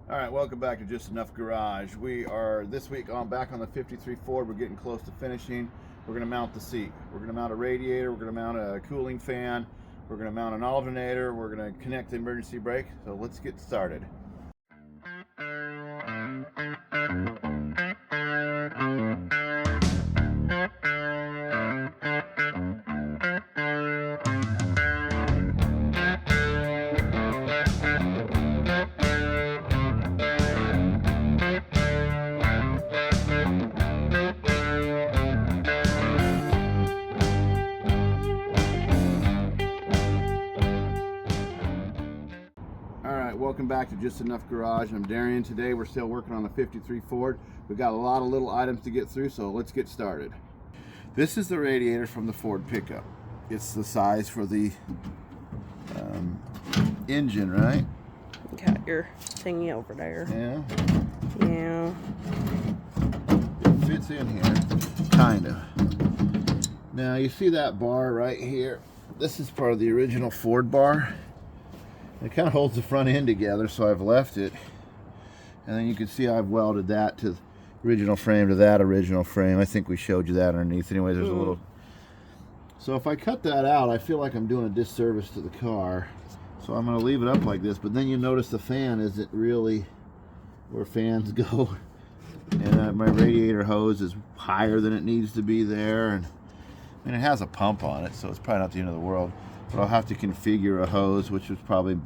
All right, welcome back to Just Enough Garage. We are this week back on the 53 Ford. We're getting close to finishing. We're going to mount the seat. We're going to mount a radiator. We're going to mount a cooling fan. We're going to mount an alternator. We're going to connect the emergency brake. So let's get started. Welcome back to Just Enough Garage. I'm Darian. Today we're still working on the 53 Ford. We've got a lot of little items to get through, so let's get started. This is the radiator from the Ford pickup. It's the size for the engine, right? Got your thingy over there. Yeah. Yeah. It fits in here, kind of. Now you see that bar right here? This is part of the original Ford bar. It kind of holds the front end together, so I've left it. And then you can see I've welded that to the original frame to that original frame. I think we showed you that underneath. Anyway, there's a little... So if I cut that out, I feel like I'm doing a disservice to the car. So I'm going to leave it up like this. But then you notice the fan isn't really where fans go. And my radiator hose is higher than it needs to be there. And it has a pump on it, so it's probably not the end of the world. But I'll have to configure a hose, which is probably...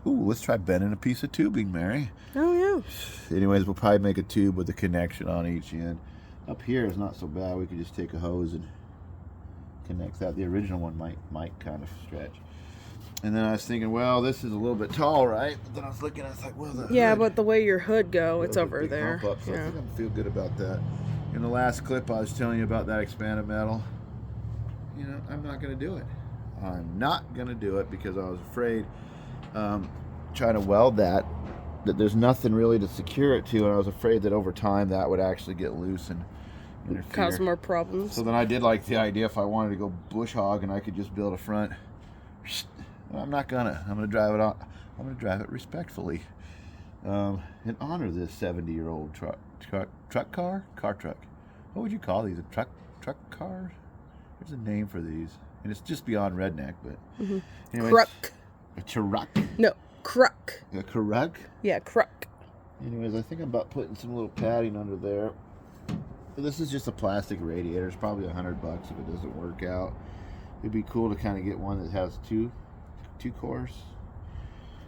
Ooh, let's try bending a piece of tubing, Mary. Oh, yeah. Anyways, we'll probably make a tube with a connection on each end. Up here is not so bad. We could just take a hose and connect that. The original one might kind of stretch. And then I was thinking, well, this is a little bit tall, right? But then I was looking, I was like, well, the yeah, hood, but the way your hood go, it's over there. Up, so yeah. I think I feel good about that. In the last clip, I was telling you about that expanded metal. You know, I'm not going to do it. I'm not going to do it because I was afraid trying to weld that there's nothing really to secure it to, and I was afraid that over time that would actually get loose and interfere. Cause more problems. So then I did like the idea if I wanted to go bush hog and I could just build a front. Well, I'm not gonna. I'm gonna drive it on. I'm gonna drive it respectfully and honor this 70-year-old truck car. What would you call these? A truck car? There's a name for these. And it's just beyond redneck, but anyways, Crook. A truck. No, crook. A truck. Yeah, crook. Anyways, I think I'm about putting some little padding under there. But this is just a plastic radiator. It's probably $100 if it doesn't work out. It'd be cool to kind of get one that has two cores.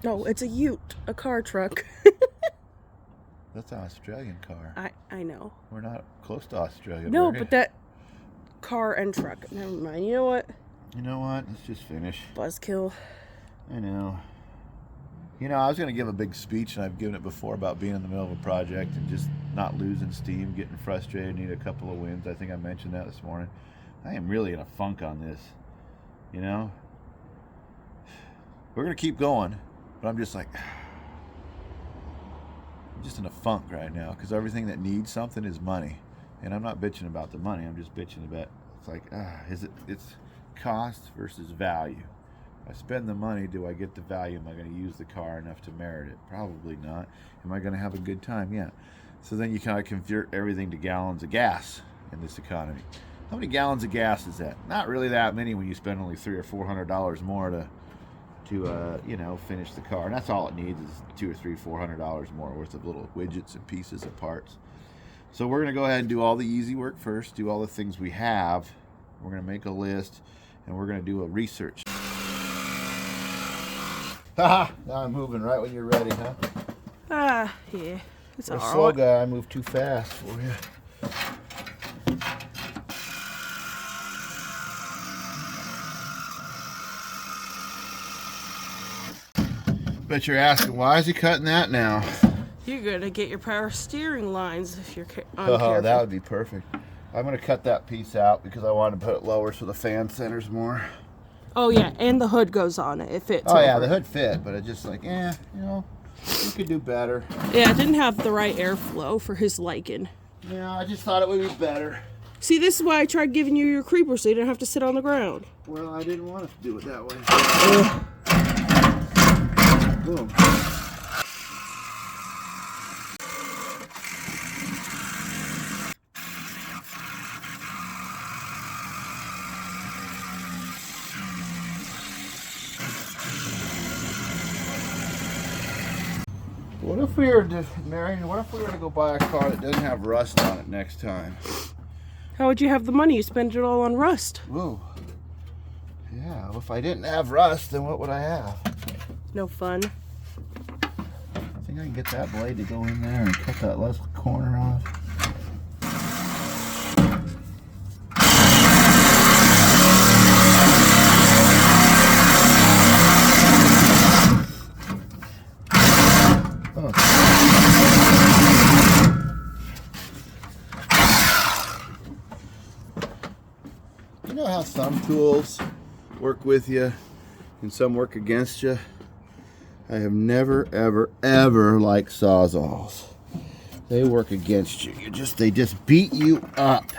No, it's a ute, a car truck. That's an Australian car. I know. We're not close to Australia. No, but that car and truck. Never mind. You know what? Let's just finish. Buzzkill. I know. You know, I was going to give a big speech, and I've given it before, about being in the middle of a project and just not losing steam, getting frustrated, need a couple of wins. I think I mentioned that this morning. I am really in a funk on this. You know? We're going to keep going, but I'm just like... I'm just in a funk right now, because everything that needs something is money. And I'm not bitching about the money. I'm just bitching about, it's like, it's cost versus value. If I spend the money, do I get the value? Am I going to use the car enough to merit it? Probably not. Am I going to have a good time? Yeah. So then you kind of convert everything to gallons of gas in this economy. How many gallons of gas is that? Not really that many when you spend only $300 or $400 more to finish the car. And that's all it needs is $200 or $400 more worth of little widgets and pieces and parts. So we're going to go ahead and do all the easy work first, do all the things we have. We're going to make a list, and we're going to do a research. Haha! Now I'm moving right when you're ready, huh? Yeah. It's For a all slow right. guy, I move too fast for you. Bet you're asking, why is he cutting that now? You're gonna get your power steering lines if you're Oh, that would be perfect. I'm gonna cut that piece out because I want to put it lower so the fan centers more. Oh yeah, and the hood goes on it. It fits. Oh yeah, the hood fit, but it's just like, you could do better. Yeah, it didn't have the right airflow for his liking. Yeah, I just thought it would be better. See, this is why I tried giving you your creeper so you didn't have to sit on the ground. Well, I didn't want to do it that way. Boom. What if we were to, Mary, what if we were to go buy a car that doesn't have rust on it next time? How would you have the money? You spend it all on rust. Whoa. Yeah, well, if I didn't have rust, then what would I have? No fun. I think I can get that blade to go in there and cut that last corner off. You know how some tools work with you and some work against you? I have never, ever, ever liked Sawzalls. They work against you. They just beat you up.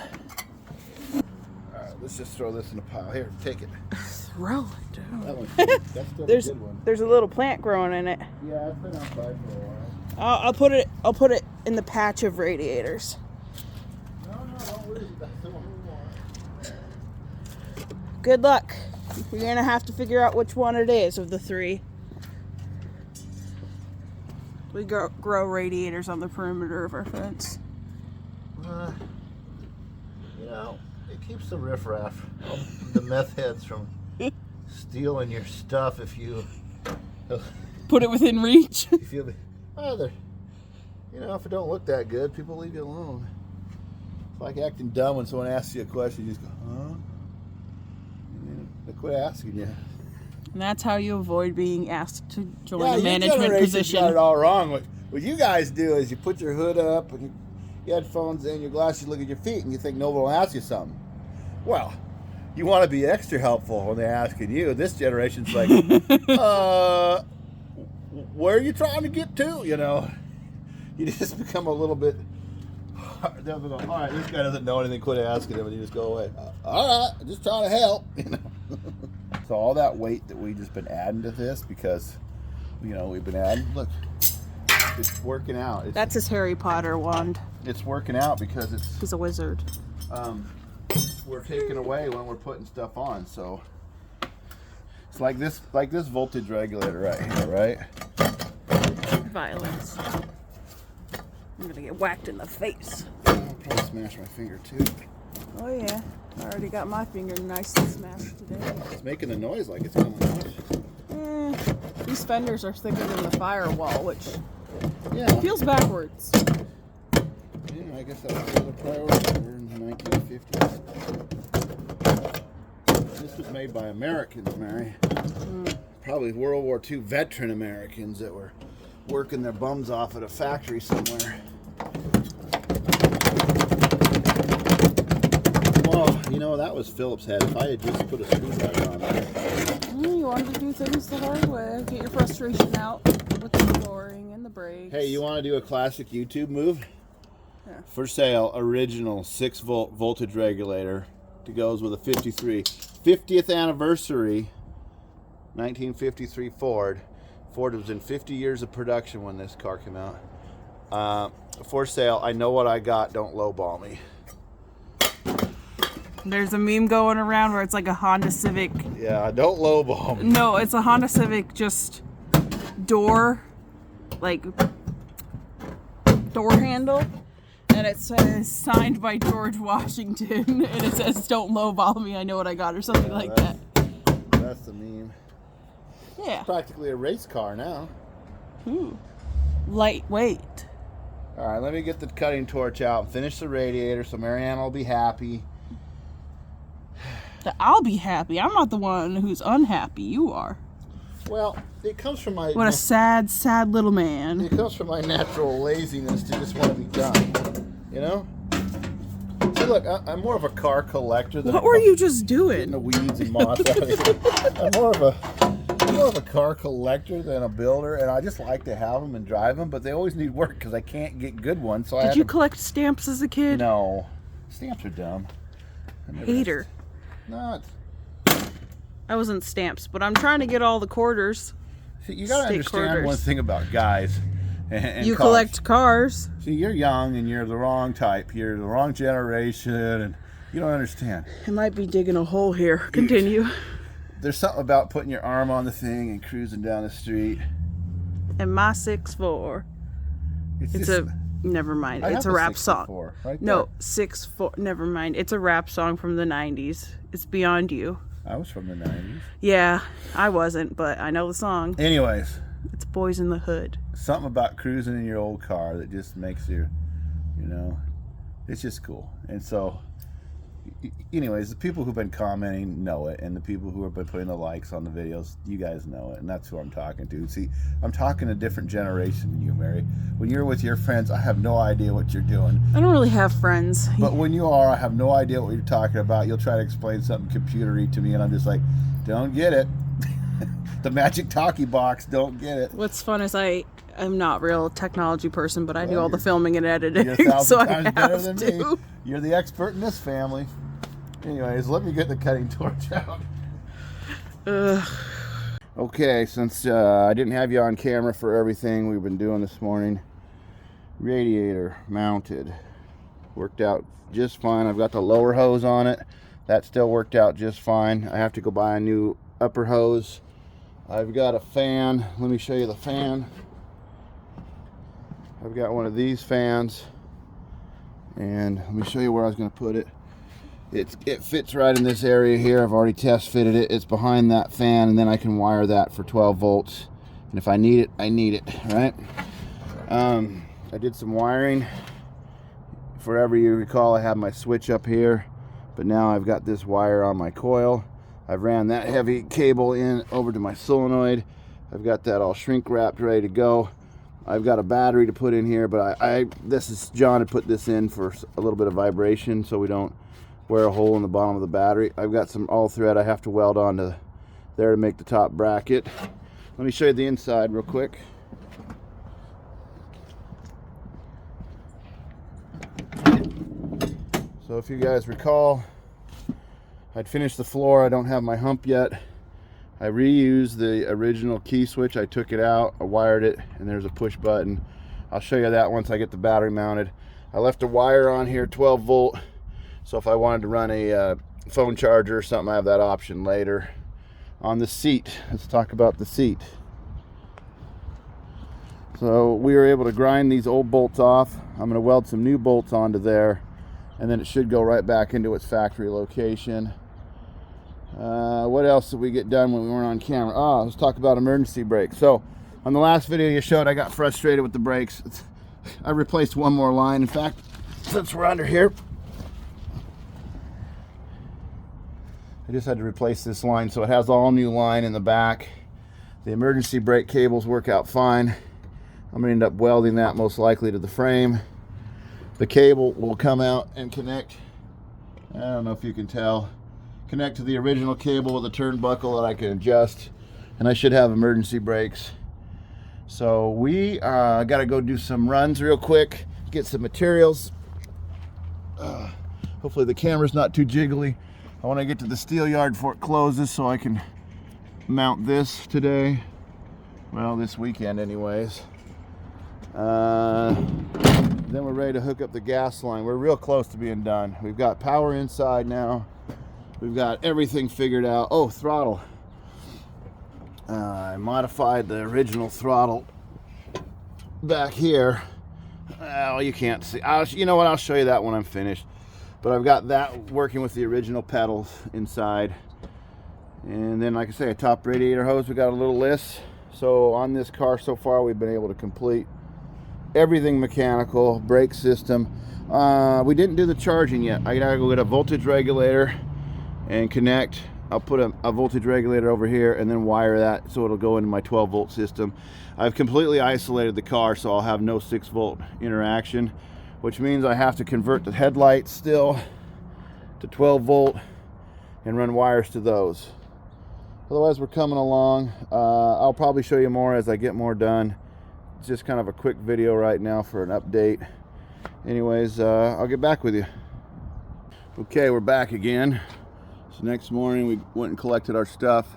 Alright, let's just throw this in a pile. Here, take it. Throw it down. That one's good. That's still a good one. There's a little plant growing in it. Yeah, it's been outside for a while. I'll put it in the patch of radiators. No, don't worry. That's the one we want. Good luck. You're gonna have to figure out which one it is of the three. We grow radiators on the perimeter of our fence. You know, it keeps the riffraff, the meth heads from stealing your stuff if you Put it within reach. if you if it don't look that good, people leave you alone. It's like acting dumb when someone asks you a question, you just go, huh? And then they quit asking you. And that's how you avoid being asked to join a Your management generation's position. got it all wrong. What you guys do is you put your hood up and your headphones in, your glasses, you look at your feet, and you think nobody will ask you something. Well, you want to be extra helpful when they're asking you. This generation's like, where are you trying to get to? You know, you just become a little bit. They'll go, all right, this guy doesn't know anything. Quit asking him, and you just go away. All right, just trying to help. You know. So all that weight that we've just been adding to this because, we've been adding. Look, it's working out. That's his Harry Potter wand. It's working out because He's a wizard. We're taking away when we're putting stuff on. So it's like this voltage regulator right here, right? Violence. I'm gonna get whacked in the face. I'll probably smash my finger too. Oh yeah, I already got my finger nice and smashed today. It's making a noise like it's coming out. These fenders are thicker than the firewall, which feels backwards. Yeah, I guess that was the other priority. We're in the 1950s. This was made by Americans, Mary. Probably World War II veteran Americans that were working their bums off at a factory somewhere. Well, that was Phillips' head. If I had just put a screwdriver on there. You wanted to do things the hard way. Get your frustration out with the flooring and the brakes. Hey, you want to do a classic YouTube move? Yeah. For sale, original 6-volt voltage regulator that goes with a 53. 50th anniversary, 1953 Ford. Ford was in 50 years of production when this car came out. For sale, I know what I got. Don't lowball me. There's a meme going around where it's like a Honda Civic. Yeah, don't lowball me. No, it's a Honda Civic just door handle. And it says signed by George Washington. And it says don't lowball me, I know what I got, or something like that. That's the meme. Yeah. It's practically a race car now. Lightweight. All right, let me get the cutting torch out and finish the radiator so Marianne will be happy. I'll be happy. I'm not the one who's unhappy. You are. Well, it comes from my... What a sad, sad little man. It comes from my natural laziness to just want to be done. You know? See, look, I'm more of a car collector than... What were you just doing? Getting the weeds and moss out of here. I'm more of a car collector than a builder, and I just like to have them and drive them, but they always need work because I can't get good ones. So Did you collect stamps as a kid? No. Stamps are dumb. Hater. Not. I wasn't stamps, but I'm trying to get all the quarters. See, you gotta understand quarters. one thing about guys and you cars. collect cars. See, you're young and you're the wrong type. You're the wrong generation, and you don't understand. I might be digging a hole here. Continue. There's something about putting your arm on the thing and cruising down the street. And my 6'4". It's a, never mind. It's a rap song. Right no, 6'4", never mind. It's a rap song from the 90s. It's Beyond You. I was from the 90s. Yeah, I wasn't, but I know the song. Anyways. It's Boys in the Hood. Something about cruising in your old car that just makes you, you know, it's just cool. And so, anyways, the people who've been commenting know it, and the people who have been putting the likes on the videos, you guys know it, and that's who I'm talking to. See, I'm talking a different generation than you, Mary. When you're with your friends, I have no idea what you're doing. I don't really have friends. But when you are, I have no idea what you're talking about. You'll try to explain something computery to me, and I'm just like, don't get it. The magic talkie box, don't get it. What's fun is I'm not a real technology person, but I do all the filming and editing, you're 1,000 so I times have better than to. me. You're the expert in this family. Anyways, let me get the cutting torch out. Okay, since I didn't have you on camera for everything we've been doing this morning, radiator mounted. Worked out just fine. I've got the lower hose on it. That still worked out just fine. I have to go buy a new upper hose. I've got a fan. Let me show you the fan. I've got one of these fans, and let me show you where I was going to put it. It fits right in this area here. I've already test fitted it. It's behind that fan, and then I can wire that for 12 volts. And if I need it, I need it, right? I did some wiring. Forever you recall, I have my switch up here, but now I've got this wire on my coil. I've ran that heavy cable in over to my solenoid. I've got that all shrink wrapped, ready to go. I've got a battery to put in here, but John had put this in for a little bit of vibration so we don't wear a hole in the bottom of the battery. I've got some all thread I have to weld onto there to make the top bracket. Let me show you the inside real quick. So if you guys recall, I'd finished the floor. I don't have my hump yet. I reused the original key switch. I took it out, I wired it, and there's a push button. I'll show you that once I get the battery mounted. I left a wire on here, 12 volt, so if I wanted to run a phone charger or something, I have that option later. On the seat, let's talk about the seat. So we were able to grind these old bolts off. I'm going to weld some new bolts onto there, and then it should go right back into its factory location. What else did we get done when we weren't on camera? Let's talk about emergency brakes. So on the last video you showed, I got frustrated with the brakes. I replaced one more line. In fact, since we're under here, I just had to replace this line, so it has all new line in the back. The emergency brake cables work out fine. I'm gonna end up welding that most likely to the frame. The cable will come out and connect, I don't know if you can tell, connect to the original cable with a turnbuckle that I can adjust, and I should have emergency brakes. So we got to go do some runs real quick, get some materials. Hopefully the camera's not too jiggly. I want to get to the steel yard before it closes so I can mount this today. Well, this weekend anyways. Then we're ready to hook up the gas line. We're real close to being done. We've got power inside now. We've got everything figured out. Oh, throttle. I modified the original throttle back here. Oh, you can't see. You know what? I'll show you that when I'm finished. But I've got that working with the original pedals inside. And then, like I say, a top radiator hose. We got a little list. So on this car so far, we've been able to complete everything mechanical, brake system. We didn't do the charging yet. I gotta go get a voltage regulator and connect. I'll put a voltage regulator over here and then wire that so it'll go into my 12 volt system. I've completely isolated the car so I'll have no 6 volt interaction, which means I have to convert the headlights still to 12 volt and run wires to those. Otherwise we're coming along. I'll probably show you more as I get more done. It's just kind of a quick video right now for an update. Anyways, I'll get back with you. Okay, we're back again. So next morning we went and collected our stuff.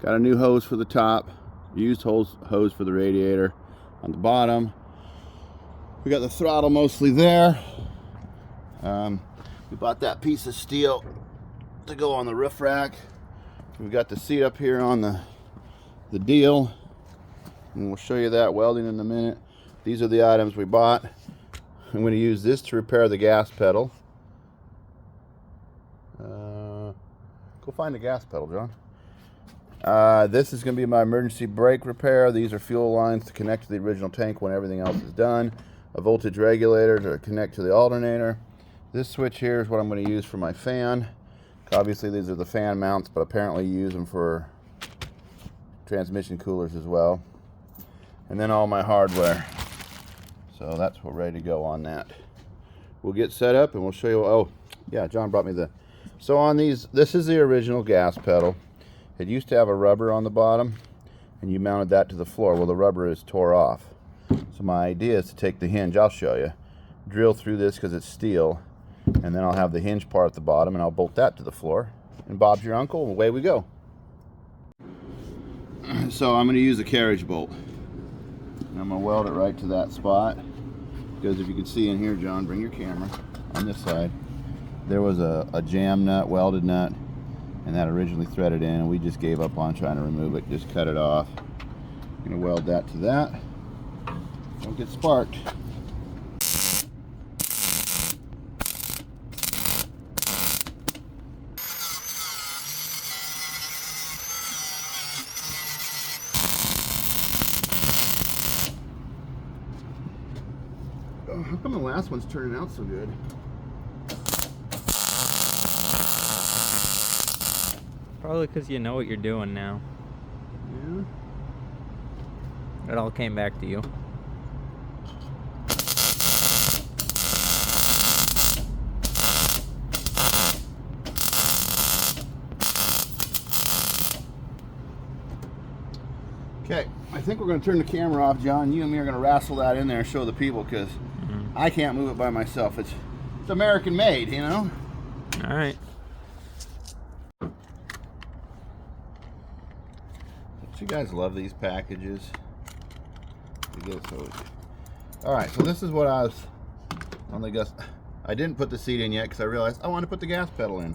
Got a new hose for the top, used hose for the radiator on the bottom. We got the throttle mostly there. We bought that piece of steel to go on the roof rack. We've got the seat up here on the deal, and we'll show you that welding in a minute. These are the items we bought. I'm going to use this to repair the gas pedal. Go find the gas pedal, John. This is going to be my emergency brake repair. These are fuel lines to connect to the original tank when everything else is done. A voltage regulator to connect to the alternator. This switch here is what I'm going to use for my fan. Obviously these are the fan mounts, but apparently you use them for transmission coolers as well. And then all my hardware. So that's what we're ready to go on that. We'll get set up and we'll show you. Oh yeah, John brought me the. So on these, this is the original gas pedal. It used to have a rubber on the bottom and you mounted that to the floor. Well, the rubber is tore off. So my idea is to take the hinge, I'll show you, drill through this because it's steel, and then I'll have the hinge part at the bottom and I'll bolt that to the floor. And Bob's your uncle, and away we go. So I'm going to use a carriage bolt. And I'm going to weld it right to that spot. Because if you can see in here, John, bring your camera on this side. There was a jam nut, welded nut, and that originally threaded in, and we just gave up on trying to remove it, just cut it off. I'm going to weld that to that. Don't get sparked. How come the last one's turning out so good? Probably because you know what you're doing now. Yeah. It all came back to you. Okay, I think we're going to turn the camera off, John. You and me are going to wrestle that in there and show the people, because I can't move it by myself. It's American made, you know? All right. Don't you guys love these packages? All right, so this is what I didn't put the seat in yet because I realized I want to put the gas pedal in.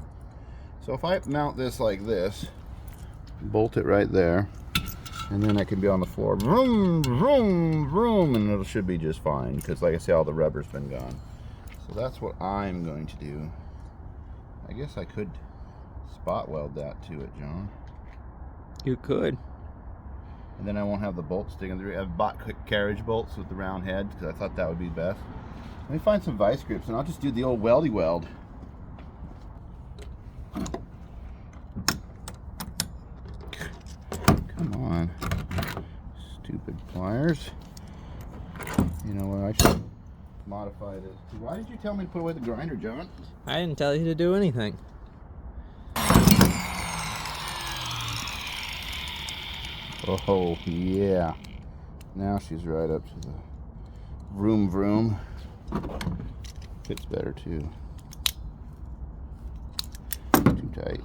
So if I mount this like this, bolt it right there, and then I can be on the floor, vroom, vroom, vroom, and it should be just fine because, like I say, all the rubber's been gone. So that's what I'm going to do. I guess I could spot weld that to it, John. You could. And then I won't have the bolts sticking through. I've bought carriage bolts with the round heads because I thought that would be best. Let me find some vice grips and I'll just do the old weldy weld. Come on. Stupid pliers. You know what, I should modify this. Why did you tell me to put away the grinder, John? I didn't tell you to do anything. Oh, yeah. Now she's right up to the vroom vroom. Fits better, too. Too tight.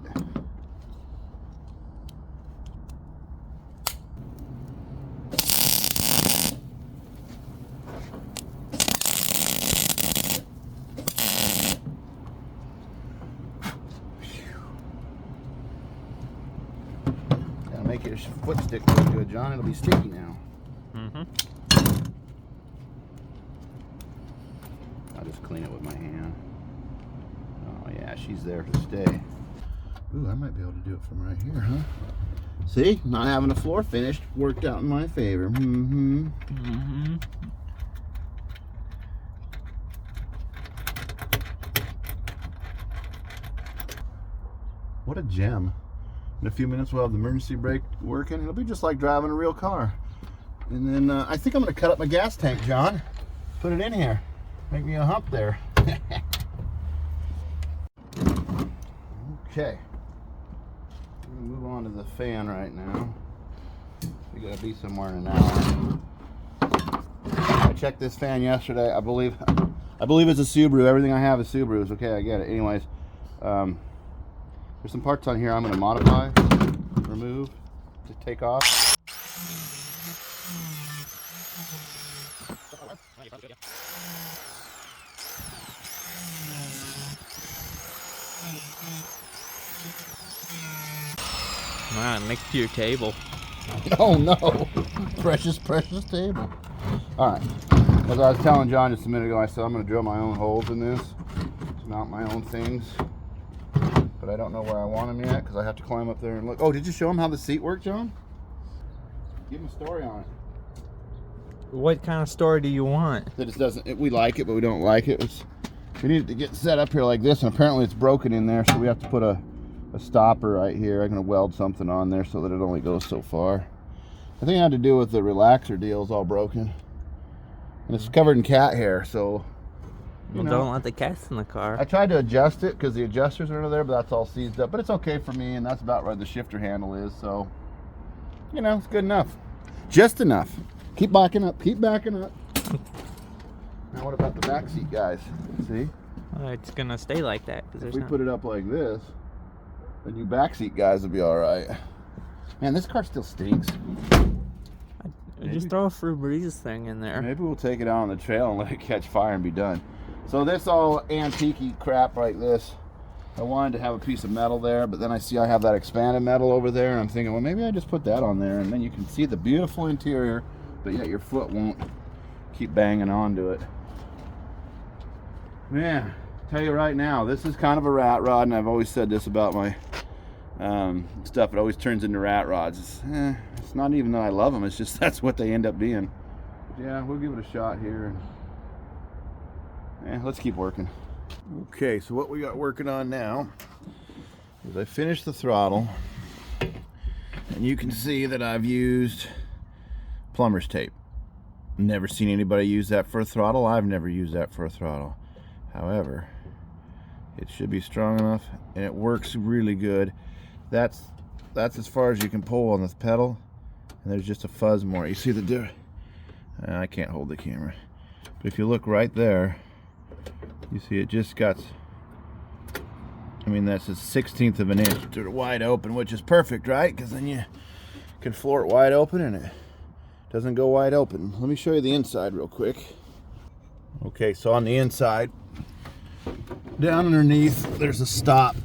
Make your foot stick really good, John. It'll be sticky now. I'll just clean it with my hand. Oh yeah, she's there to stay. Ooh, I might be able to do it from right here, huh? See, not having the floor finished worked out in my favor. What a gem. In a few minutes we'll have the emergency brake working. It'll be just like driving a real car. And then I think I'm going to cut up my gas tank, John. Put it in here. Make me a hump there. Okay. I'm going to move on to the fan right now. We got to be somewhere in an hour. I checked this fan yesterday. I believe it's a Subaru. Everything I have is Subarus. Okay, I get it. Anyways, there's some parts on here I'm going to modify, remove, to take off. Wow, next to your table. Oh no, precious, precious table. All right. As I was telling John just a minute ago, I said I'm going to drill my own holes in this to mount my own things. But I don't know where I want them yet because I have to climb up there and look. Oh, did you show him how the seat worked, John? Give him a story on it. What kind of story do you want? That it doesn't. We like it, but we don't like it. We need it to get set up here like this, and apparently it's broken in there, so we have to put a stopper right here. I'm going to weld something on there so that it only goes so far. I think it had to do with the relaxer deal. It's all broken. And it's covered in cat hair, so... Well, don't let the cats in the car. I tried to adjust it because the adjusters are under there, but that's all seized up. But it's okay for me, and that's about where the shifter handle is, so... You know, it's good enough. Just enough. Keep backing up. Keep backing up. Now what about the back seat, guys? See? It's going to stay like that. If we put it up like this, then you back seat guys will be all right. Man, this car still stinks. Just throw a Febreze thing in there. Maybe we'll take it out on the trail and let it catch fire and be done. So this all antique crap like this, I wanted to have a piece of metal there, but then I see I have that expanded metal over there, and I'm thinking, well, maybe I just put that on there, and then you can see the beautiful interior, but yet your foot won't keep banging onto it. Man, tell you right now, this is kind of a rat rod, and I've always said this about my stuff. It always turns into rat rods. It's not even that I love them, it's just that's what they end up being. But yeah, we'll give it a shot here. Let's keep working. Okay, so what we got working on now is I finished the throttle, and you can see that I've used plumber's tape. Never seen anybody use that for a throttle. I've never used that for a throttle. However, it should be strong enough, and it works really good. That's as far as you can pull on this pedal, and there's just a fuzz more. You see the difference? I can't hold the camera, but if you look right there, you see it just got, I mean, that's a 1/16 of an inch to wide open, which is perfect, right? Because then you can floor it wide open and it doesn't go wide open. Let me show you the inside real quick. Okay, so on the inside, down underneath, there's a stop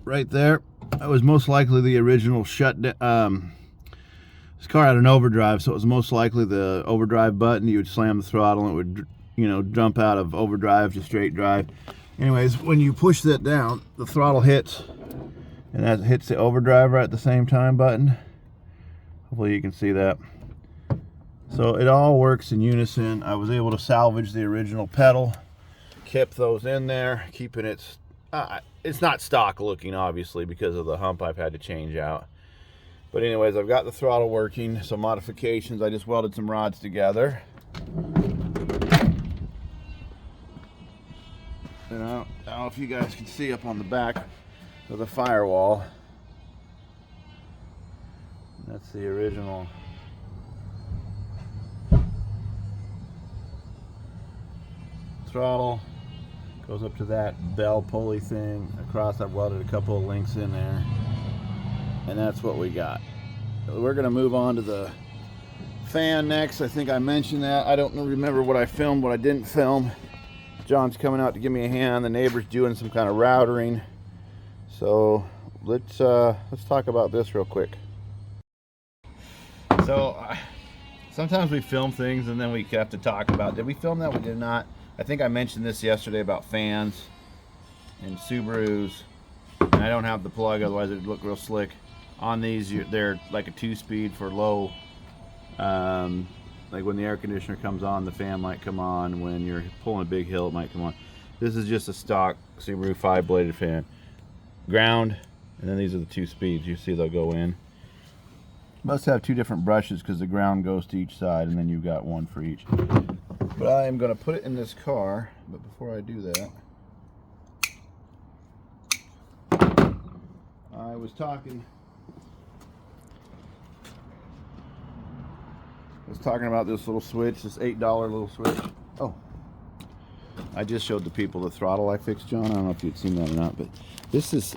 right there. That was most likely the original shutdown. This car had an overdrive, so it was most likely the overdrive button. You would slam the throttle and it would, you know, jump out of overdrive to straight drive. Anyways, when you push that down, the throttle hits, and that hits the overdrive right at the same time button. Hopefully you can see that. So it all works in unison. I was able to salvage the original pedal, kept those in there, keeping it, it's not stock looking obviously because of the hump I've had to change out. But anyways, I've got the throttle working, some modifications. I just welded some rods together. And I don't know if you guys can see up on the back of the firewall. That's the original throttle. Goes up to that bell pulley thing. Across, I've welded a couple of links in there. And that's what we got. We're going to move on to the fan next. I think I mentioned that. I don't remember what I filmed, what I didn't film. John's coming out to give me a hand. The neighbor's doing some kind of routering. So let's talk about this real quick. So sometimes we film things and then we have to talk about, did we film that? We did not. I think I mentioned this yesterday about fans and Subarus. And I don't have the plug, otherwise it would look real slick. On these, they're like a 2-speed for low. Like when the air conditioner comes on, the fan might come on. When you're pulling a big hill, it might come on. This is just a stock Subaru 5-bladed fan. Ground, and then these are the 2 speeds. You see they'll go in. Must have 2 different brushes because the ground goes to each side, and then you've got one for each. But I am going to put it in this car. But before I do that, I was talking about this little switch, this $8 little switch. Oh, I just showed the people the throttle I fixed, John. I don't know if you'd seen that or not, but this is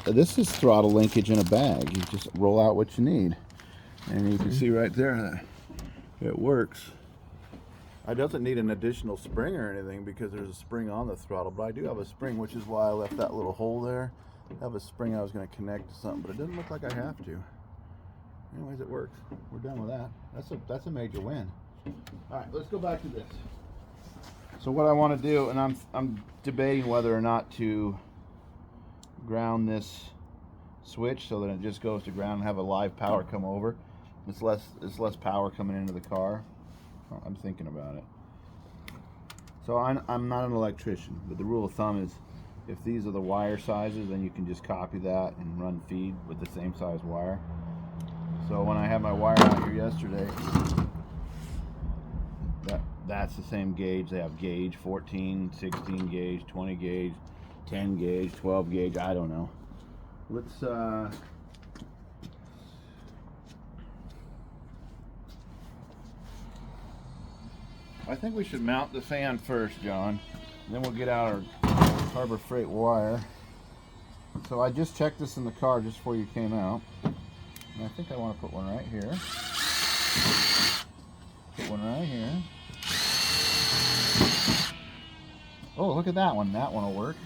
throttle linkage in a bag. You just roll out what you need, and you can see right there that it works. It doesn't need an additional spring or anything because there's a spring on the throttle, but I do have a spring, which is why I left that little hole there. I have a spring I was going to connect to something, but it doesn't look like I have to. Anyways, it works. We're done with that. That's a major win. All right, let's go back to this. So what I want to do, and I'm debating whether or not to ground this switch so that it just goes to ground and have a live power come over. It's less power coming into the car. I'm thinking about it. So I'm not an electrician, but the rule of thumb is if these are the wire sizes, then you can just copy that and run feed with the same size wire. So when I had my wire out here yesterday, that's the same gauge. They have gauge 14, 16 gauge, 20 gauge, 10 gauge, 12 gauge, I don't know. Let's I think we should mount the fan first, John. Then we'll get out our Harbor Freight wire. So I just checked this in the car just before you came out. And I think I want to put one right here. Put one right here. Oh, look at that one. That one will work.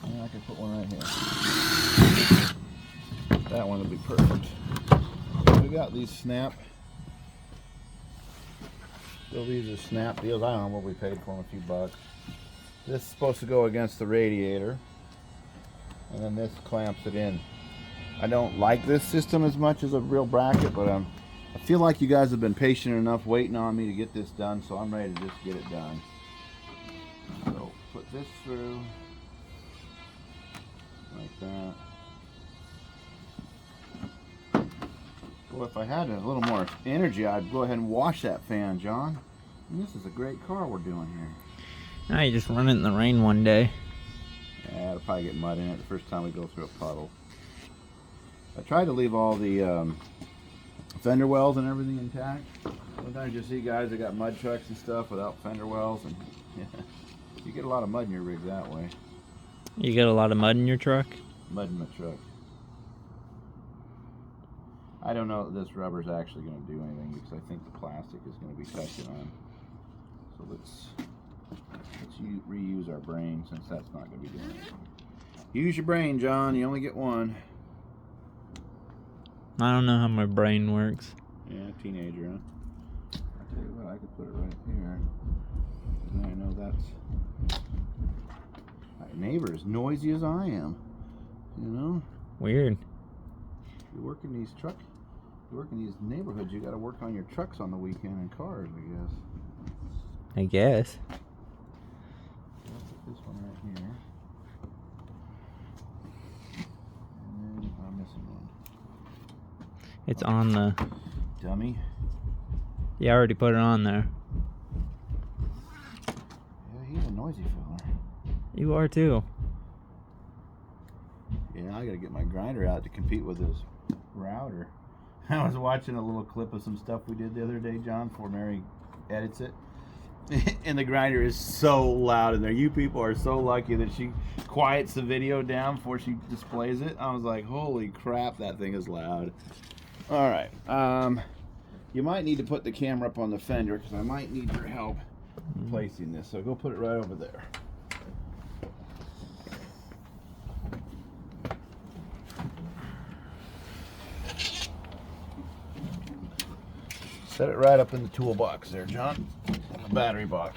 And I can put one right here. That one will be perfect. We got these snap. Still, these are snap deals. I don't know what we paid for them, a few bucks. This is supposed to go against the radiator. And then this clamps it in. I don't like this system as much as a real bracket, but I feel like you guys have been patient enough waiting on me to get this done, so I'm ready to just get it done. So put this through like that. Well, if I had a little more energy, I'd go ahead and wash that fan, John. And this is a great car we're doing here. Now you just run it in the rain one day. Yeah, it'll probably get mud in it the first time we go through a puddle. I tried to leave all the fender wells and everything intact. Sometimes you see guys that got mud trucks and stuff without fender wells, and yeah, you get a lot of mud in your rig that way. You get a lot of mud in your truck? Mud in my truck. I don't know that this rubber's actually going to do anything because I think the plastic is going to be touching on. So let's reuse our brain since that's not going to be doing anything. Use your brain, John. You only get one. I don't know how my brain works. Yeah, teenager, huh? I'll tell you what, I could put it right here. And I know that's... My neighbor is noisy as I am. You know? Weird. You work in these neighborhoods, you gotta work on your trucks on the weekend and cars, I guess. I'll put this one right here. And then I'm missing one. It's on the... Dummy. Yeah, I already put it on there. Yeah, he's a noisy fella. You are too. Yeah, I gotta get my grinder out to compete with his router. I was watching a little clip of some stuff we did the other day, John, before Mary edits it. And the grinder is so loud in there. You people are so lucky that she quiets the video down before she displays it. I was like, holy crap, that thing is loud. All right. You might need to put the camera up on the fender because I might need your help placing this. So go put it right over there. Set it right up in the toolbox there, John. The battery box.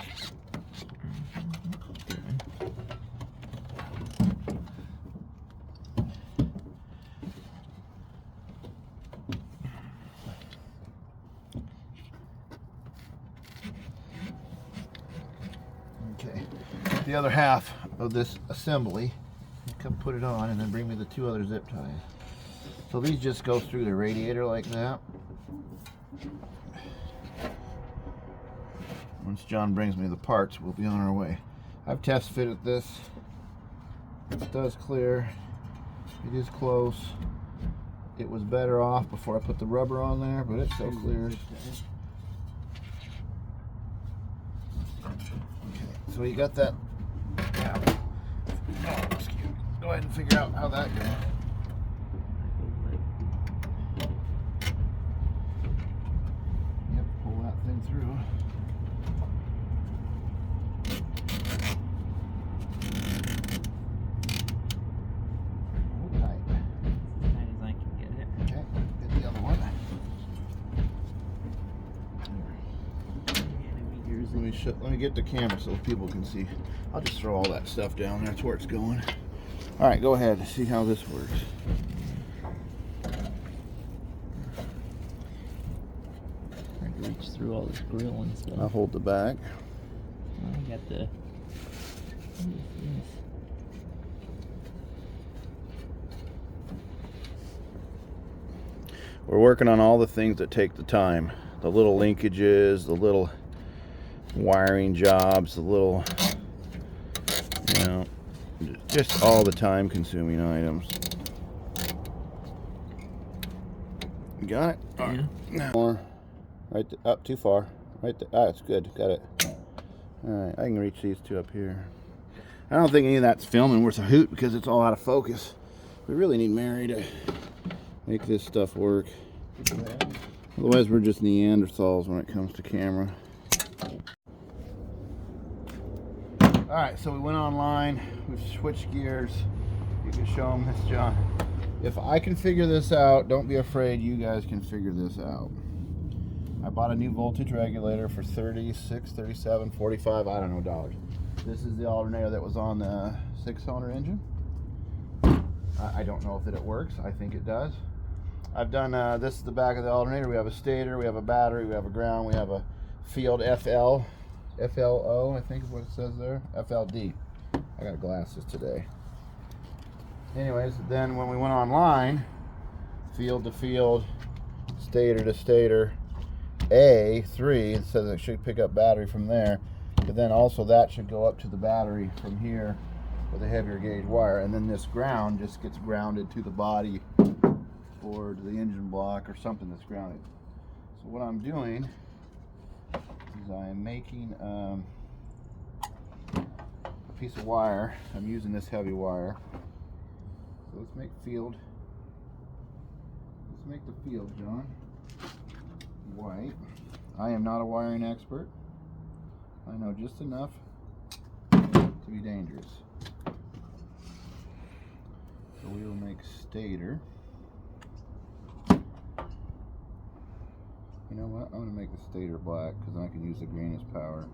Okay. The other half of this assembly, come put it on and then bring me the two other zip ties. So these just go through the radiator like that. Once John brings me the parts, we'll be on our way. I've test fitted this. It does clear. It is close. It was better off before I put the rubber on there, but it still clears. Okay, so you got that. Oh, excuse me. Go ahead and figure out how that goes. Yep, pull that thing through. Let me get the camera so people can see. I'll just throw all that stuff down there. That's where it's going. All right, go ahead and see how this works. I can reach through all this grill and stuff. I'll hold the back. I got the. What is this? We're working on all the things that take the time. The little linkages, the little wiring jobs, the little, you know, just all the time consuming items. You got it? Yeah. Now, more. Right up too far. Right there. Ah, it's good. Got it. Alright, I can reach these two up here. I don't think any of that's filming worth a hoot because it's all out of focus. We really need Mary to make this stuff work. Otherwise we're just Neanderthals when it comes to camera. Alright, so we went online, we've switched gears. You can show them this, John. If I can figure this out, don't be afraid, you guys can figure this out. I bought a new voltage regulator for 36, 37, 45, I don't know, dollars. This is the alternator that was on the 6-cylinder engine. I don't know if it works. I think it does. I've done, this is the back of the alternator. We have a stator, we have a battery, we have a ground, we have a field FLO, I think is what it says there. FLD. I got glasses today. Anyways, then when we went online, field to field, stator to stator, A3, it says it should pick up battery from there, but then also that should go up to the battery from here with a heavier gauge wire, and then this ground just gets grounded to the body or to the engine block or something that's grounded. So what I'm doing is I'm making a piece of wire. I'm using this heavy wire. So let's make field. Let's make the field, John, white. I am not a wiring expert. I know just enough to be dangerous. So we will make stator. You know what? I'm going to make the stator black because then I can use the green as power.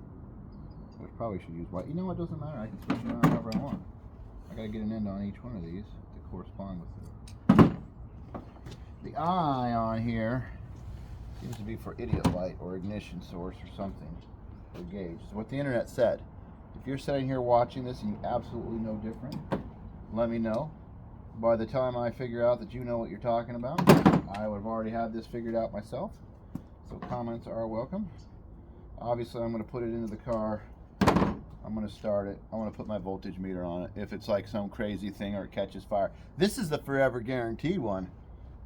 I probably should use white. You know what? It doesn't matter. I can switch it around however I want. I got to get an end on each one of these to correspond with it. The eye on here seems to be for idiot light or ignition source or something. Or gauge. It's what the internet said. If you're sitting here watching this and you absolutely know different, let me know. By the time I figure out that you know what you're talking about, I would have already had this figured out myself. So comments are welcome. Obviously I'm going to put it into the car. I'm going to start it. I want to put my voltage meter on it if it's like some crazy thing or it catches fire. This is the forever guaranteed one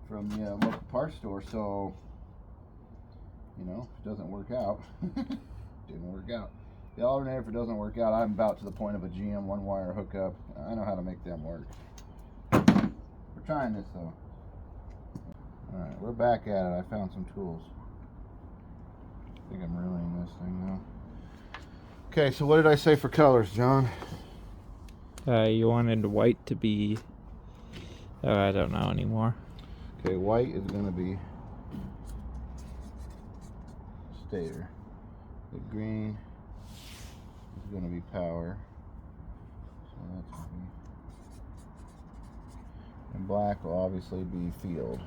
from the local parts store, so you know, if it doesn't work out, didn't work out. The alternator, if it doesn't work out, I'm about to the point of a GM one wire hookup. I know how to make them work. We're trying this though. Alright, we're back at it. I found some tools. I think I'm ruining this thing now. Okay, so what did I say for colors, John? You wanted white to be. Oh, I don't know anymore. Okay, white is going to be stator. The green is going to be power. So that's going to be. And black will obviously be field.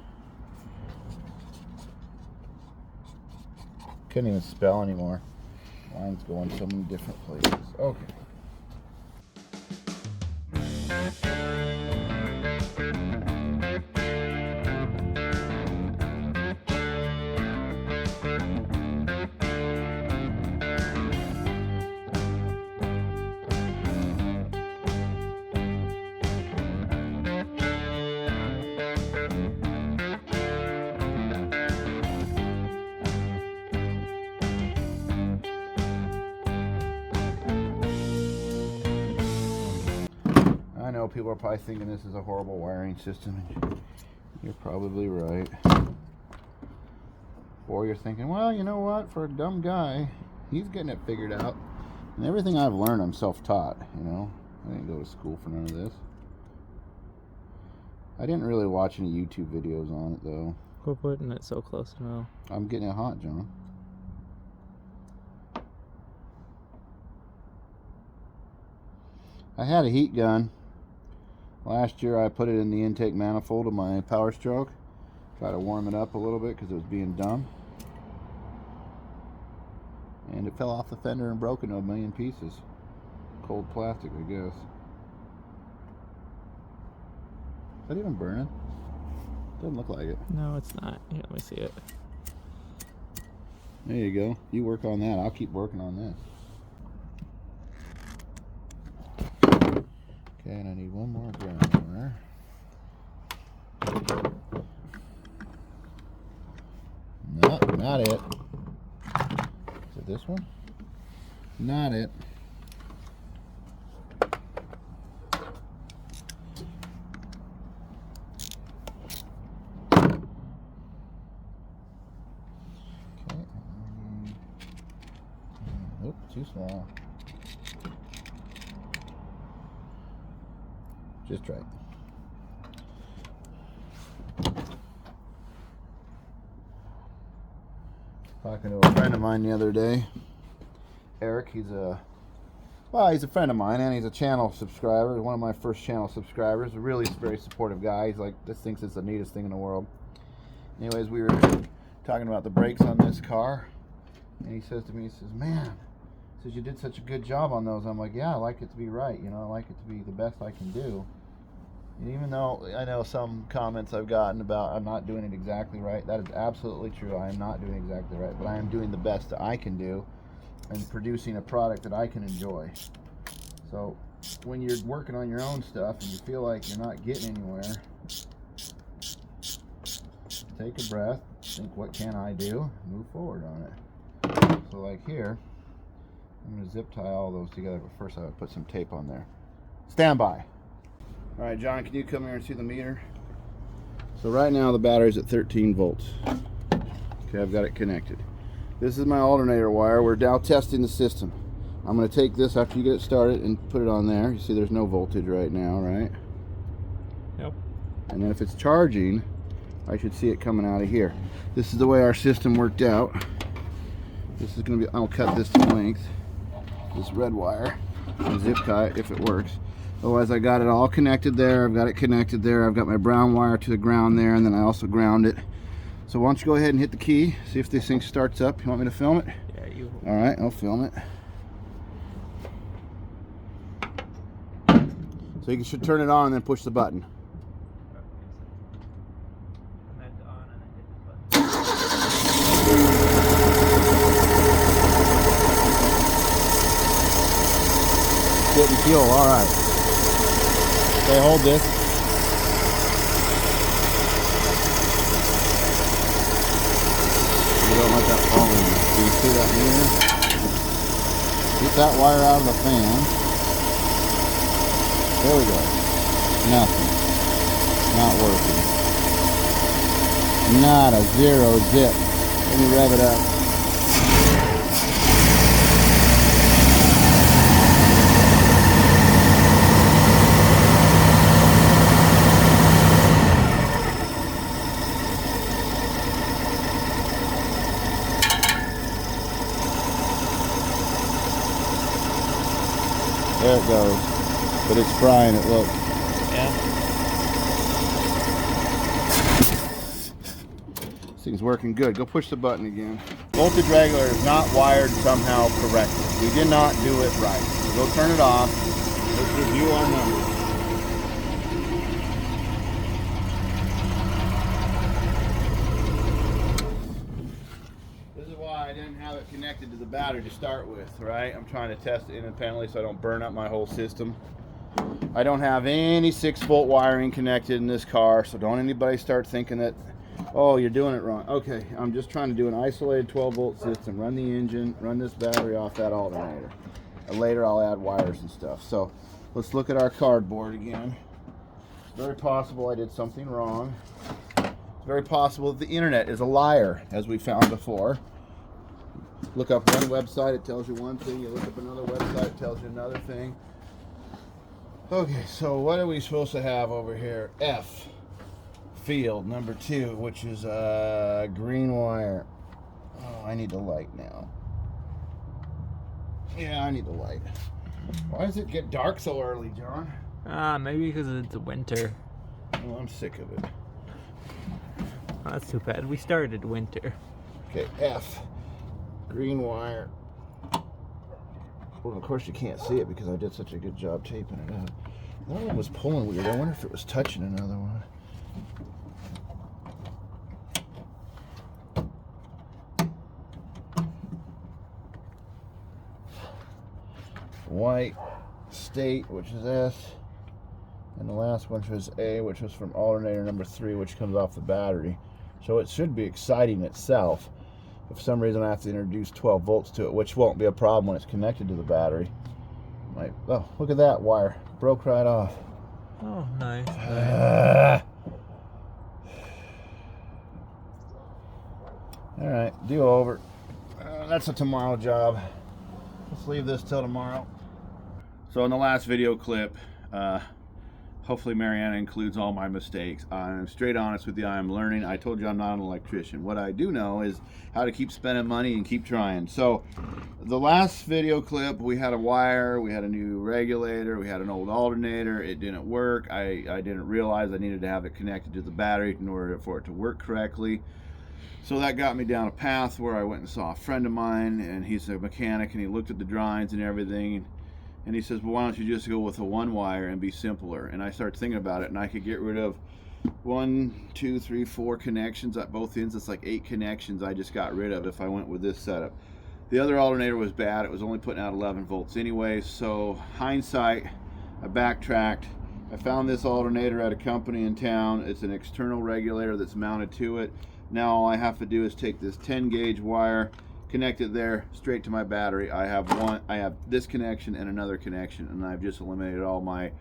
Couldn't even spell anymore. Mine's going so many different places. Okay. I know people are probably thinking this is a horrible wiring system. You're probably right. Or you're thinking, well, you know what? For a dumb guy, he's getting it figured out. And everything I've learned, I'm self-taught, you know? I didn't go to school for none of this. I didn't really watch any YouTube videos on it, though. Quit putting it so close to now. I'm getting it hot, John. I had a heat gun. Last year I put it in the intake manifold of my Power Stroke. Try to warm it up a little bit because it was being dumb. And it fell off the fender and broke into a million pieces. Cold plastic, I guess. Is that even burning? Doesn't look like it. No, it's not. Here, let me see it. There you go. You work on that. I'll keep working on this. Okay, and I need one more ground wire. No, not it. Is it this one? Not it. Okay. Nope, too small. Just right. Talking to a friend of mine the other day, Eric. He's a friend of mine, and he's a channel subscriber. One of my first channel subscribers. A really very supportive guy. He's like, this thinks it's the neatest thing in the world. Anyways, we were talking about the brakes on this car, and he says to me, he says, "Man," he says, "you did such a good job on those." I'm like, "Yeah, I like it to be right. You know, I like it to be the best I can do." And even though I know some comments I've gotten about I'm not doing it exactly right, that is absolutely true. I am not doing it exactly right, but I am doing the best that I can do and producing a product that I can enjoy. So when you're working on your own stuff and you feel like you're not getting anywhere, take a breath, think, what can I do? Move forward on it. So like here, I'm going to zip tie all those together, but first I would put some tape on there. Stand by. All right, John, can you come here and see the meter? So right now the battery's at 13 volts. Okay, I've got it connected. This is my alternator wire. We're now testing the system. I'm going to take this after you get it started and put it on there. You see there's no voltage right now, right? Yep. And then if it's charging, I should see it coming out of here. This is the way our system worked out. This is going to be, I'll cut this to length, this red wire, and zip tie it if it works. Otherwise, I got it all connected there. I've got it connected there. I've got my brown wire to the ground there, and then I also ground it. So why don't you go ahead and hit the key, see if this thing starts up. You want me to film it? Yeah, you. All right, I'll film it. So you should turn it on and then push the button. Getting fuel, all right. Okay, hold this. You don't let that fall in. Do you see that meter? Get that wire out of the fan. There we go. Nothing. Not working. Not a zero zip. Let me rev it up. There it goes. But it's frying it, look. Yeah. This thing's working good. Go push the button again. Voltage regulator is not wired somehow correctly. We did not do it right. So go turn it off. Let's review our numbers. This is why I didn't have it connected to the battery to start with, right? I'm trying to test it independently so I don't burn up my whole system. I don't have any 6-volt wiring connected in this car, so don't anybody start thinking that, oh, you're doing it wrong. Okay, I'm just trying to do an isolated 12-volt system, run the engine, run this battery off that alternator. And later I'll add wires and stuff. So let's look at our cardboard again. It's very possible I did something wrong. It's very possible that the internet is a liar, as we found before. Look up one website, it tells you one thing. You look up another website, it tells you another thing. Okay, so what are we supposed to have over here? F, field number 2, which is green wire. Oh, I need the light now. Yeah, I need the light. Why does it get dark so early, John? Maybe because it's winter. Oh, I'm sick of it. Oh, that's too bad. We started winter. Okay, F. Green wire. Well, of course you can't see it because I did such a good job taping it up. That one was pulling weird. I wonder if it was touching another one. White, state, which is S, and the last one was A, which was from alternator number 3, which comes off the battery. So it should be exciting itself. If for some reason I have to introduce 12 volts to it, which won't be a problem when it's connected to the battery. Like, oh, look at that wire. Broke right off. Oh, nice. Alright, do over. That's a tomorrow job. Let's leave this till tomorrow. So in the last video clip, hopefully Mariana includes all my mistakes. I'm straight honest with you, I'm learning. I told you I'm not an electrician. What I do know is how to keep spending money and keep trying. So the last video clip, we had a wire, we had a new regulator, we had an old alternator. It didn't work. I didn't realize I needed to have it connected to the battery in order for it to work correctly. So that got me down a path where I went and saw a friend of mine, and he's a mechanic, and he looked at the drawings and everything, and he says, well, why don't you just go with a one wire and be simpler? And I started thinking about it, and I could get rid of 1, 2, 3, 4 connections at both ends. It's like 8 connections I just got rid of if I went with this setup. The other alternator was bad. It was only putting out 11 volts anyway. So hindsight, I backtracked. I found this alternator at a company in town. It's an external regulator that's mounted to it. Now all I have to do is take this 10 gauge wire, connect it there straight to my battery. I have this connection and another connection, and I've just eliminated all my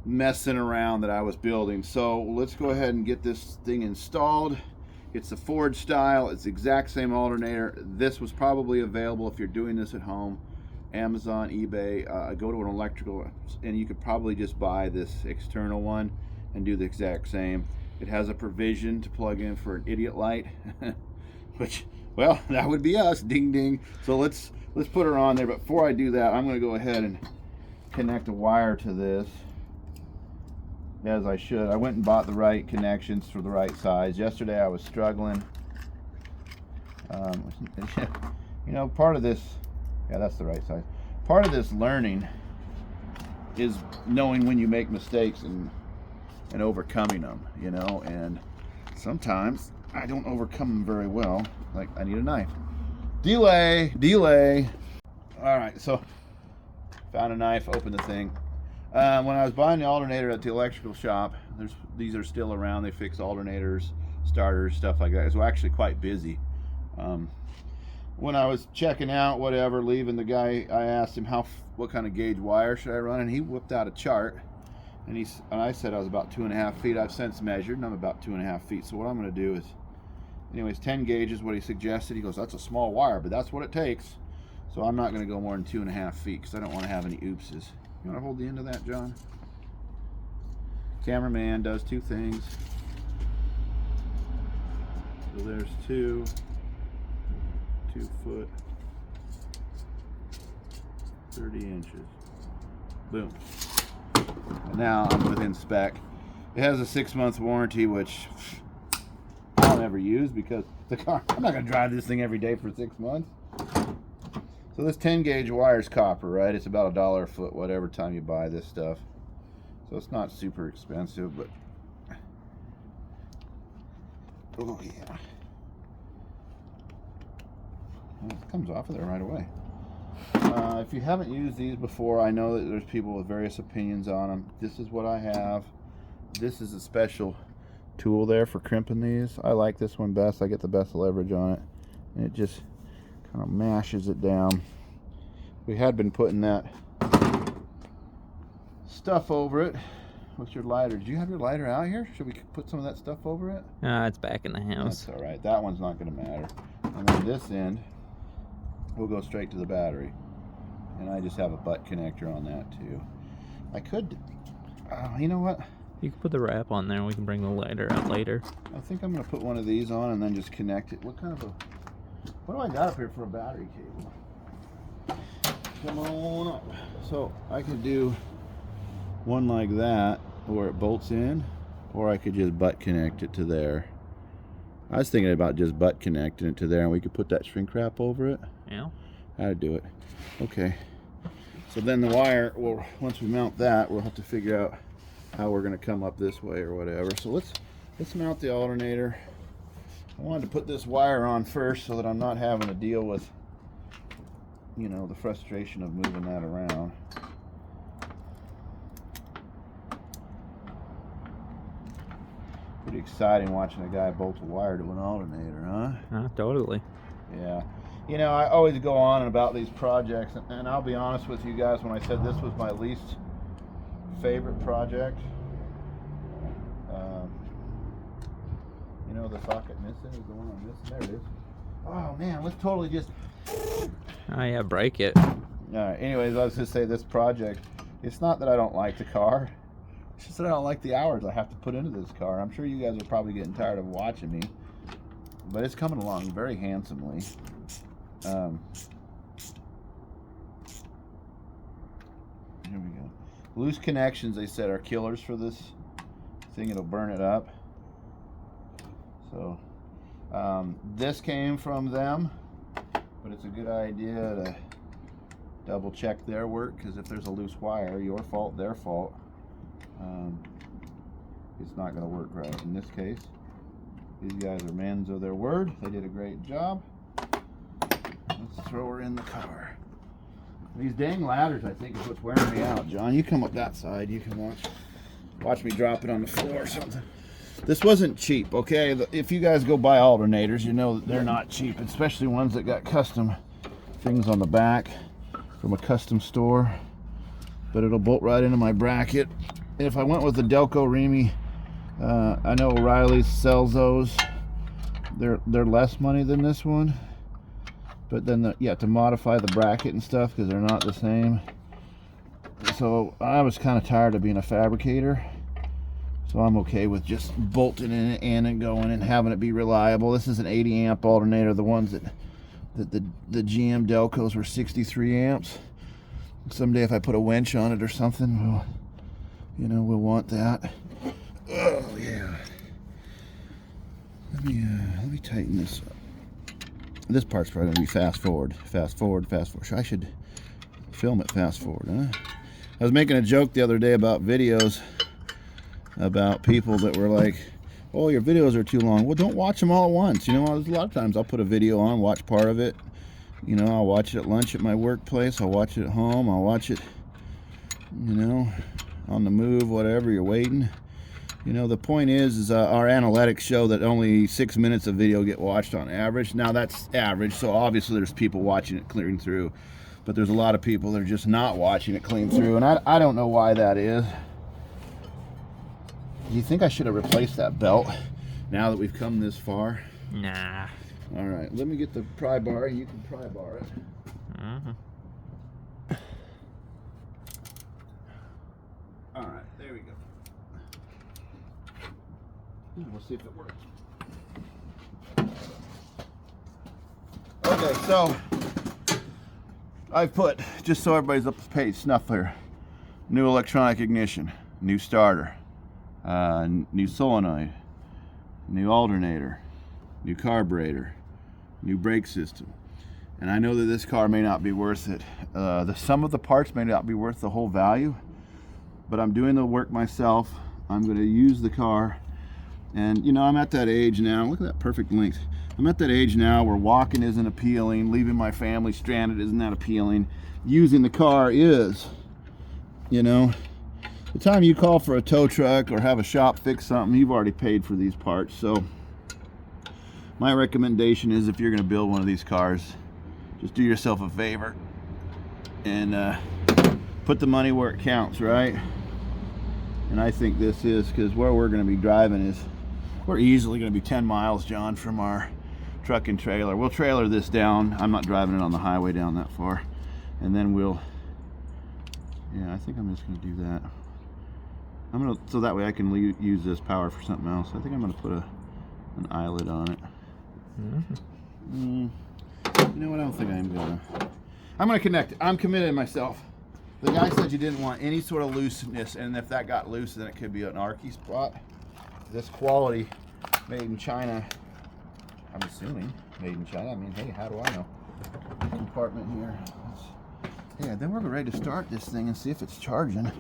messing around that I was building. So let's go ahead and get this thing installed. It's the Ford style. It's the exact same alternator. This was probably available if you're doing this at home. Amazon, eBay, go to an electrical, and you could probably just buy this external one and do the exact same. It has a provision to plug in for an idiot light, which, well, that would be us, ding ding. So let's put her on there, but before I do that, I'm going to go ahead and connect a wire to this, as I should. I went and bought the right connections for the right size. Yesterday I was struggling. You know, part of this, yeah, that's the right size. Part of this learning is knowing when you make mistakes and overcoming them, you know, and sometimes I don't overcome them very well. Like, I need a knife. Delay. All right, so found a knife, opened the thing. When I was buying the alternator at the electrical shop, these are still around. They fix alternators, starters, stuff like that. It was actually quite busy. When I was checking out, whatever, leaving, the guy, I asked him what kind of gauge wire should I run, and he whipped out a chart. And I said I was about 2.5 feet. I've since measured, and I'm about 2.5 feet. So what I'm going to do is, anyways, 10 gauge is what he suggested. He goes, that's a small wire, but that's what it takes. So I'm not going to go more than 2.5 feet because I don't want to have any oopses. You want to hold the end of that, John? Cameraman does 2 things. So there's 2 foot, 30 inches. Boom. And now I'm within spec. It has a 6-month warranty, which I'll never use because the car, I'm not going to drive this thing every day for 6 months. So this 10 gauge wire is copper, right? It's about $1 a foot, whatever time you buy this stuff. So it's not super expensive, but oh yeah. Well, it comes off of there right away. If you haven't used these before, I know that there's people with various opinions on them. This is what I have. This is a special tool there for crimping these. I like this one best. I get the best leverage on it, and it just kind of mashes it down. We had been putting that stuff over it. What's your lighter? Do you have your lighter out here? Should we put some of that stuff over it? It's back in the house. That's all right. That one's not going to matter. And then this end will go straight to the battery. And I just have a butt connector on that too. I could, you know what? You can put the wrap on there and we can bring the lighter out later. I think I'm going to put one of these on and then just connect it. What do I got up here for a battery cable? Come on up. So I could do one like that where it bolts in, or I could just butt connect it to there. I was thinking about just butt connecting it to there, and we could put that shrink wrap over it. Yeah. How to do it. Okay. So then the wire, well, once we mount that, we'll have to figure out how we're going to come up this way or whatever. So let's mount the alternator. I wanted to put this wire on first so that I'm not having to deal with, you know, the frustration of moving that around. Pretty exciting watching a guy bolt a wire to an alternator, huh? Totally. Yeah. You know, I always go on about these projects, and I'll be honest with you guys, when I said this was my least favorite project, you know, the socket missing is the one I'm missing. There it is. Oh man, let's totally just... Oh yeah, break it. Alright, anyways, I was just say this project, it's not that I don't like the car, it's just that I don't like the hours I have to put into this car. I'm sure you guys are probably getting tired of watching me, but it's coming along very handsomely. Here we go. Loose connections, they said, are killers for this thing. It'll burn it up. So this came from them, but it's a good idea to double check their work, because if there's a loose wire, your fault, their fault, it's not going to work right. In this case, these guys are men of their word. They did a great job. Let's throw her in the car. These dang ladders, I think, is what's wearing me out. John, you come up that side. You can watch me drop it on the floor or something. This wasn't cheap, okay? If you guys go buy alternators, you know that they're not cheap, especially ones that got custom things on the back from a custom store. But it'll bolt right into my bracket. And if I went with the Delco Remy, I know O'Reilly's sells those. They're less money than this one. But then you have to modify the bracket and stuff because they're not the same. So I was kind of tired of being a fabricator. So I'm okay with just bolting it in and going and having it be reliable. This is an 80 amp alternator. The ones that the GM Delcos were 63 amps. Someday if I put a winch on it or something, we'll want that. Oh yeah. Let me tighten this up. This part's probably gonna be fast forward. So I should film it fast forward, huh? I was making a joke the other day about videos, about people that were like, oh, your videos are too long. Well, don't watch them all at once. You know, there's a lot of times I'll put a video on, watch part of it. You know, I'll watch it at lunch at my workplace. I'll watch it at home. I'll watch it, on the move, whatever, you're waiting. You know, the point is our analytics show that only 6 minutes of video get watched on average. Now that's average, so obviously there's people watching it clean through, but there's a lot of people that are just not watching it clean through, and I don't know why that is. Do you think I should have replaced that belt now that we've come this far? Nah. All right, let me get the pry bar. You can pry bar it. All right, there we go. We'll see if it works. Okay, so I've put, just so everybody's up to page snuff here, new electronic ignition, new starter, new solenoid, new alternator, new carburetor, new brake system. And I know that this car may not be worth it. The sum of the parts may not be worth the whole value, but I'm doing the work myself. I'm going to use the car. And I'm at that age now, look at that perfect length. I'm at that age now where walking isn't appealing, leaving my family stranded isn't that appealing. Using the car is, the time you call for a tow truck or have a shop fix something, you've already paid for these parts. So my recommendation is, if you're going to build one of these cars, just do yourself a favor and put the money where it counts, right? And I think this is, because where we're going to be driving is, we're easily going to be 10 miles, John, from our truck and trailer. We'll trailer this down. I'm not driving it on the highway down that far. And then I think I'm just going to do that. So that way I can use this power for something else. I think I'm going to put an eyelet on it. You know what? I don't think I am going to. I'm gonna connect it. I'm committed to myself. The guy said you didn't want any sort of looseness, and if that got loose, then it could be an archy spot. This quality, made in China. I'm assuming made in China. I mean, hey, how do I know? Compartment here. Yeah, then we're ready to start this thing and see if it's charging.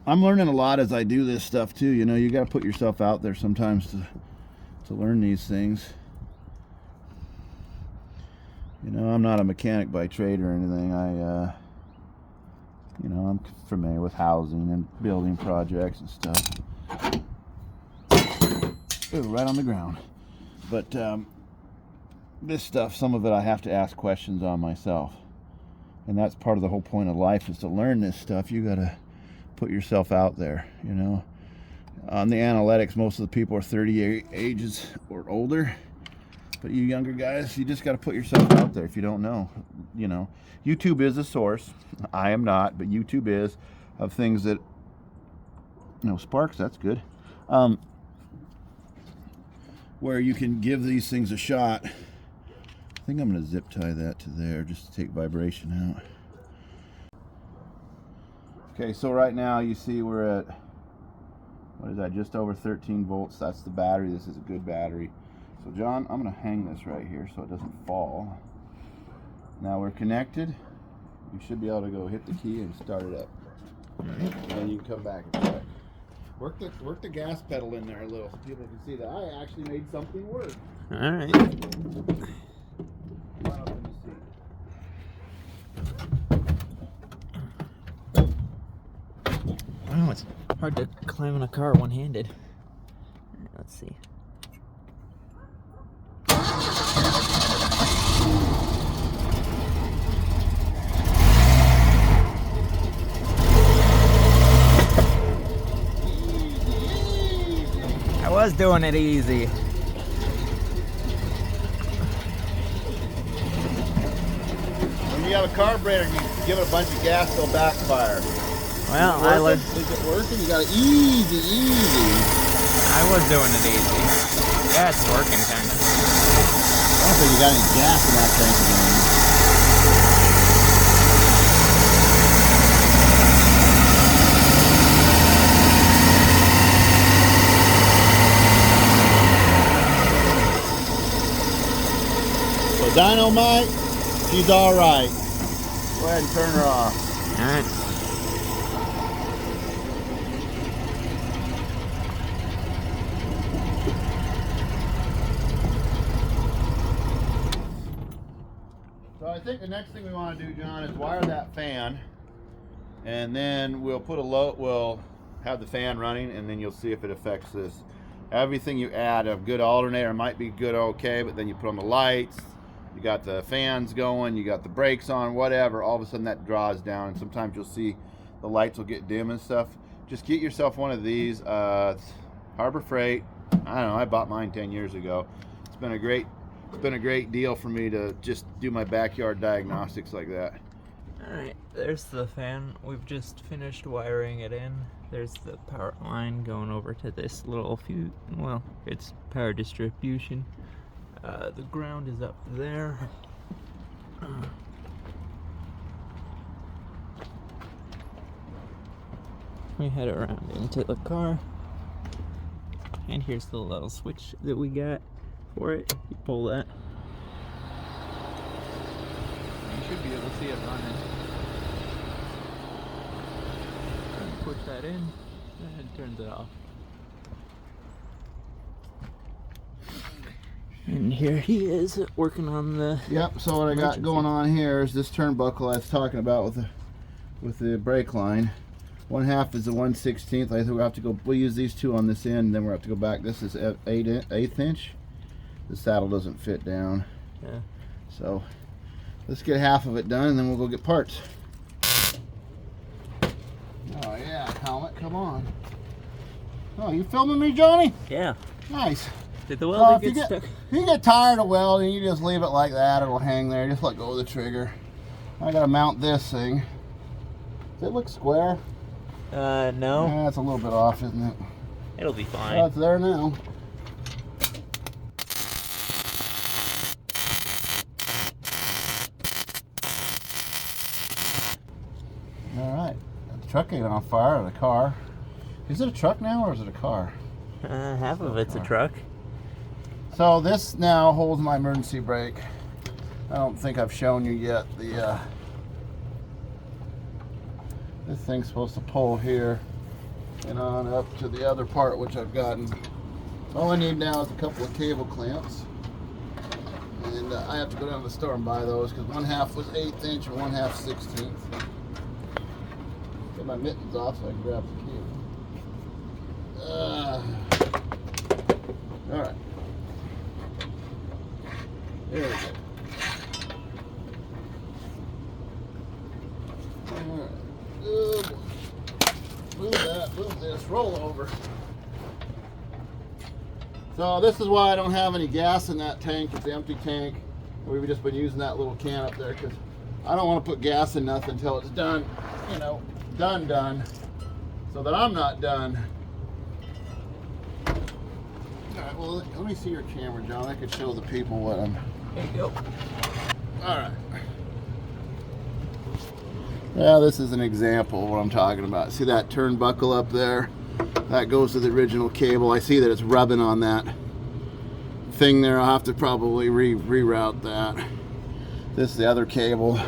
I'm learning a lot as I do this stuff too. You know, you got to put yourself out there sometimes to learn these things. You know, I'm not a mechanic by trade or anything. You know, I'm familiar with housing and building projects and stuff. Ooh, right on the ground. But this stuff, some of it I have to ask questions on myself. And that's part of the whole point of life, is to learn this stuff. You got to put yourself out there, you know. On the analytics, most of the people are 38 ages or older. But you younger guys, you just got to put yourself out there if you don't know. You know, YouTube is a source. I am not, but YouTube is, of things that, no sparks, that's good. Where you can give these things a shot. I think I'm going to zip tie that to there just to take vibration out. Okay, so right now you see we're at, what is that, just over 13 volts. That's the battery. This is a good battery. So John, I'm going to hang this right here so it doesn't fall. Now we're connected. You should be able to go hit the key and start it up. And you can come back and check. Work the gas pedal in there a little so people can see that I actually made something work. All right. Come on up in the seat. Wow, it's hard to climb in a car one-handed. All right, let's see. I was doing it easy. When you have a carburetor and you give it a bunch of gas, it'll backfire. Well, I learned. Is it working? You got it easy. I was doing it easy. Yeah, it's working kind of. I don't think you got any gas in that tank again. So Dynamite, she's all right. Go ahead and turn her off. All right. So I think the next thing we want to do, John, is wire that fan, and then we'll put we'll have the fan running, and then you'll see if it affects this. Everything you add, a good alternator might be good, okay, but then you put on the lights, you got the fans going, you got the brakes on, whatever, all of a sudden that draws down, and sometimes you'll see the lights will get dim and stuff. Just get yourself one of these. Harbor Freight. I don't know, I bought mine 10 years ago. It's been a great deal for me to just do my backyard diagnostics like that. Alright, there's the fan. We've just finished wiring it in. There's the power line going over to this little well, it's power distribution. The ground is up there. We head around into the car. And here's the little switch that we got for it. You pull that. You should be able to see it running. And push that in, and it turns it off. And here he is working on the. Yep. So what I got going on here is this turnbuckle I was talking about with the brake line. 1/2 is the 1/16. I think we'll have to go. We'll use these two on this end, and then we'll have to go back. This is 1/8 inch. The saddle doesn't fit down. Yeah. So let's get half of it done, and then we'll go get parts. Oh yeah, helmet, come on. Oh, you filming me, Johnny? Yeah. Nice. Did the welding If stuck? you get tired of welding, you just leave it like that. It'll hang there. Just let go of the trigger. I gotta mount this thing. Does it look square? No. Yeah, it's a little bit off, isn't it? It'll be fine. Well, it's there now. truck ain't on fire, or the car. Is it a truck now, or is it a car? Half of it's a truck. So this now holds my emergency brake. I don't think I've shown you yet. This thing's supposed to pull here and on up to the other part, which I've gotten. All I need now is a couple of cable clamps, and I have to go down to the store and buy those because one half was 1/8 inch and one half 16th. Get my mittens off so I can grab the cable. All right. There we go. Alright. Oh boy. Move that, move this, roll over. So this is why I don't have any gas in that tank. It's an empty tank. We've just been using that little can up there because I don't want to put gas in nothing until it's done, you know, done. So that I'm not done. Alright, well, let me see your camera, John. I could show the people what I'm... There you go. Alright. Now this is an example of what I'm talking about. See that turnbuckle up there? That goes to the original cable. I see that it's rubbing on that thing there. I'll have to probably reroute that. This is the other cable.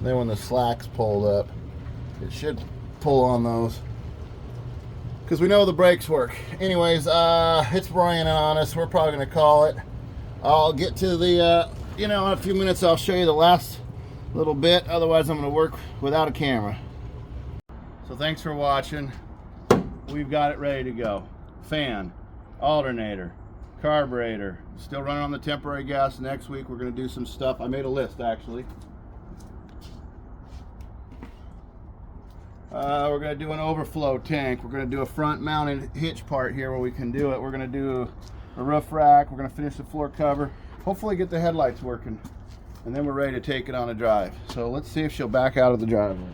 Then when the slack's pulled up, it should pull on those, because we know the brakes work. Anyways, it's raining on us. We're probably going to call it. I'll get to the, in a few minutes I'll show you the last little bit. Otherwise, I'm going to work without a camera. So thanks for watching. We've got it ready to go. Fan, alternator, carburetor. Still running on the temporary gas. Next week we're going to do some stuff. I made a list, actually. We're going to do an overflow tank. We're going to do a front mounted hitch part here where we can do it. We're going to do a roof rack. We're going to finish the floor cover. Hopefully get the headlights working. And then we're ready to take it on a drive. So let's see if she'll back out of the driveway.